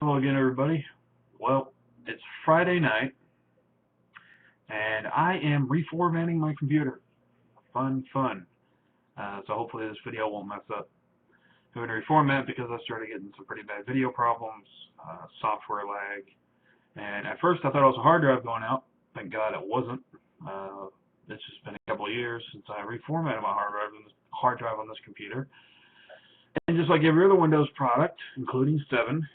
Hello again, everybody. Well, it's Friday night, and I am reformatting my computer. Fun. So hopefully this video won't mess up. I'm going to reformat because I started getting some pretty bad video problems, software lag, and at first I thought it was a hard drive going out. Thank God it wasn't. It's just been a couple of years since I reformatted my hard drive on this computer. And just like every other Windows product, including 7,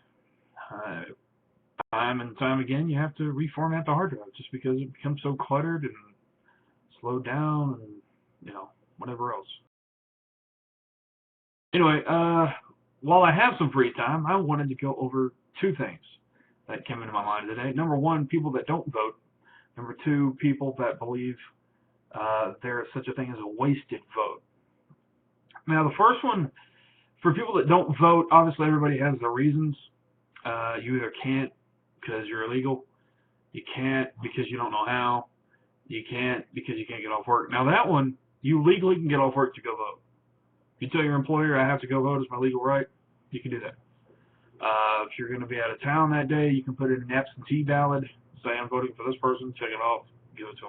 time and time again, you have to reformat the hard drive just because it becomes so cluttered and slowed down and, whatever else. Anyway, while I have some free time, I wanted to go over two things that came into my mind today. Number one, people that don't vote. Number two, people that believe there is such a thing as a wasted vote. Now, the first one, for people that don't vote, obviously everybody has their reasons. You either can't because you're illegal, you can't because you don't know how, you can't because you can't get off work. Now that one, you legally can get off work to go vote. You tell your employer, I have to go vote, it's my legal right, you can do that. If you're going to be out of town that day, you can put in an absentee ballot, say I'm voting for this person, check it off, give it to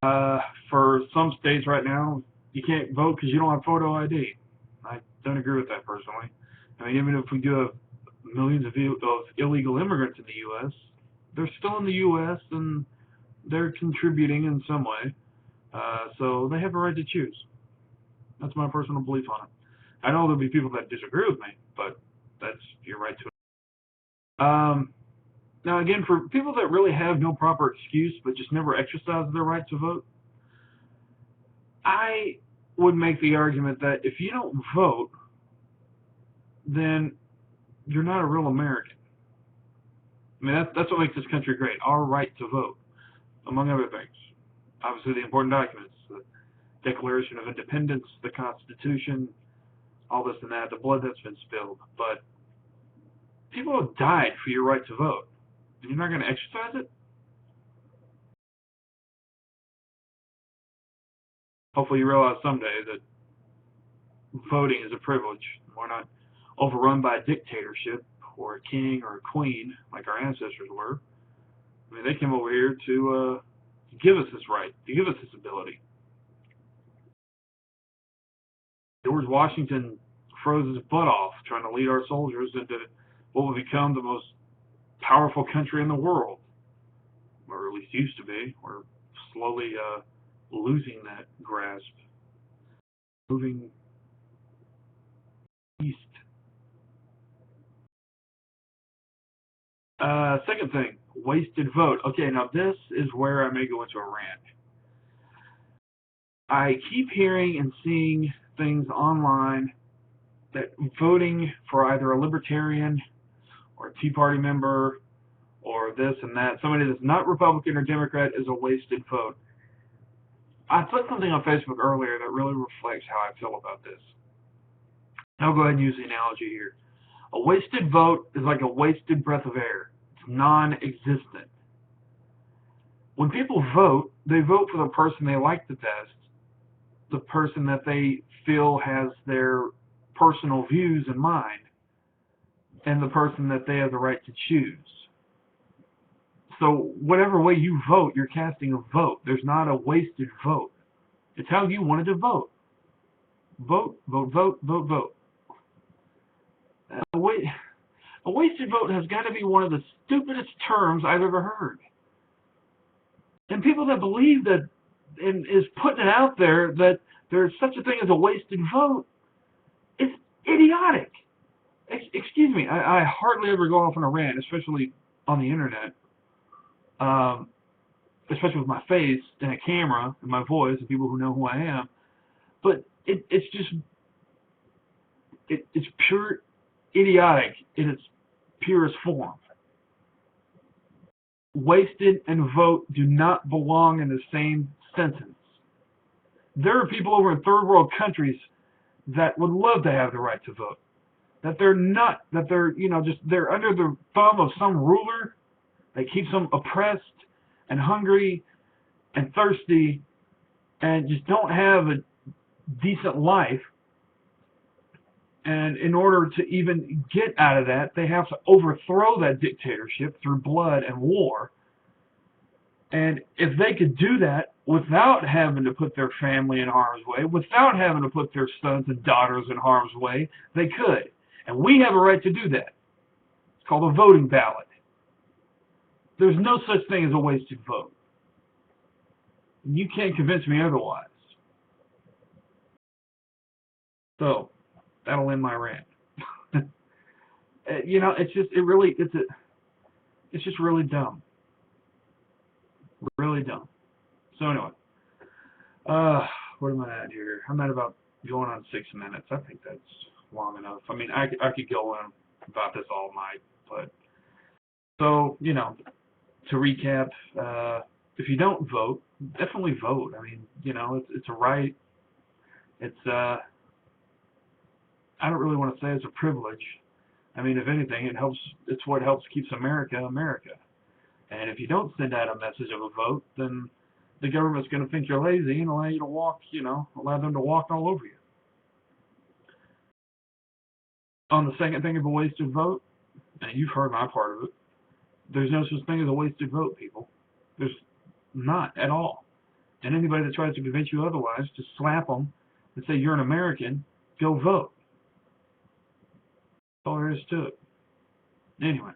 them. For some states right now, you can't vote because you don't have photo ID. I don't agree with that personally. I mean, even if we do have millions of illegal immigrants in the U.S., they're still in the U.S. and they're contributing in some way, so they have a right to choose. That's my personal belief on it. I know there'll be people that disagree with me, but that's your right to it. Now again, for people that really have no proper excuse but just never exercise their right to vote, I would make the argument that if you don't vote, then you're not a real American. I mean, that's what makes this country great, our right to vote, among other things. Obviously, the important documents, the Declaration of Independence, the Constitution, all this and that, the blood that's been spilled. But people have died for your right to vote, and you're not going to exercise it? Hopefully you realize someday that voting is a privilege. We're not overrun by a dictatorship or a king or a queen like our ancestors were. I mean, they came over here to give us this right, to give us this ability. George Washington froze his butt off trying to lead our soldiers into what would become the most powerful country in the world, or at least used to be. We're slowly losing that grasp, moving east. Second thing, wasted vote. Okay, now this is where I may go into a rant. I keep hearing and seeing things online that voting for either a libertarian or a Tea Party member or this and that, somebody that's not Republican or Democrat, is a wasted vote. I put something on Facebook earlier that really reflects how I feel about this. I'll go ahead and use the analogy here. A wasted vote is like a wasted breath of air. It's non-existent. When people vote, they vote for the person they like the best, the person that they feel has their personal views in mind, and the person that they have the right to choose. So whatever way you vote, you're casting a vote. There's not a wasted vote. It's how you wanted to vote. Vote. A wasted vote has got to be one of the stupidest terms I've ever heard. And people that believe that and is putting it out there that there's such a thing as a wasted vote, it's idiotic. Excuse me, I hardly ever go off on a rant, especially on the internet, especially with my face and a camera and my voice and people who know who I am. But it's just it's pure idiotic in its purest form. Wasted and vote do not belong in the same sentence. There are people over in third world countries that would love to have the right to vote. That they're they're under the thumb of some ruler that keeps them oppressed and hungry and thirsty and just don't have a decent life. And in order to even get out of that, they have to overthrow that dictatorship through blood and war. And if they could do that without having to put their family in harm's way, without having to put their sons and daughters in harm's way, they could. And we have a right to do that. It's called a voting ballot. There's no such thing as a wasted vote. You can't convince me otherwise. So, that'll end my rant. You know, it's just really dumb. Really dumb. So anyway, what am I at here? I'm at about going on 6 minutes. I think that's long enough. I mean, I could go on about this all night, but so, you know, to recap, if you don't vote, definitely vote. I mean, you know, it's a right. It's I don't really want to say it's a privilege. I mean, if anything, it helps. It's what helps keeps America America. And if you don't send out a message of a vote, then the government's going to think you're lazy and allow you to walk, you know, allow them to walk all over you. On the second thing of a wasted vote, and you've heard my part of it, there's no such thing as a wasted vote, people. There's not at all. And anybody that tries to convince you otherwise, just slap them and say you're an American, go vote. That's all there is to it. Anyway,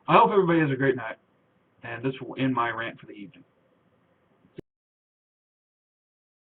I hope everybody has a great night, and this will end my rant for the evening.